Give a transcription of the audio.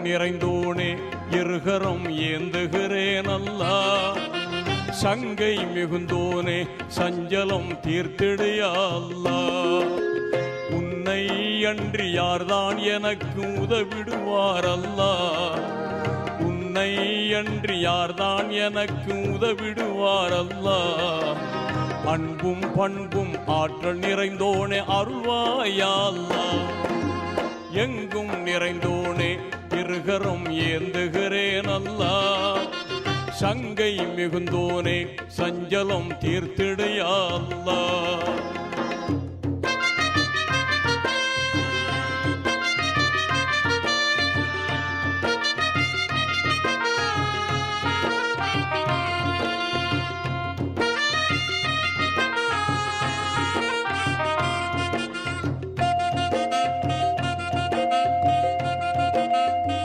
நிறைந்தோனே இருகரம் ஏந்துகிறேன் அல்லா. சங்கை மிகுந்தோனே சஞ்சலம் தீர்த்திடையா அல்லா. உன்னை அன்றி யார்தான் எனக்கு உதவிடுவார் அல்லா. உன்னை அன்றி யார்தான் எனக்கு உதவிடுவார் அல்லா. அன்பும் பண்பும் ஆற்றல் நிறைந்தோனே அருள்வாயா அல்லா. எங்கும் நிறைந்தோனே இருகரம் ஏந்துகிறேன் அல்லா. சங்கை மிகுந்தோனே சஞ்சலம் தீர்த்திடையா அல்லா.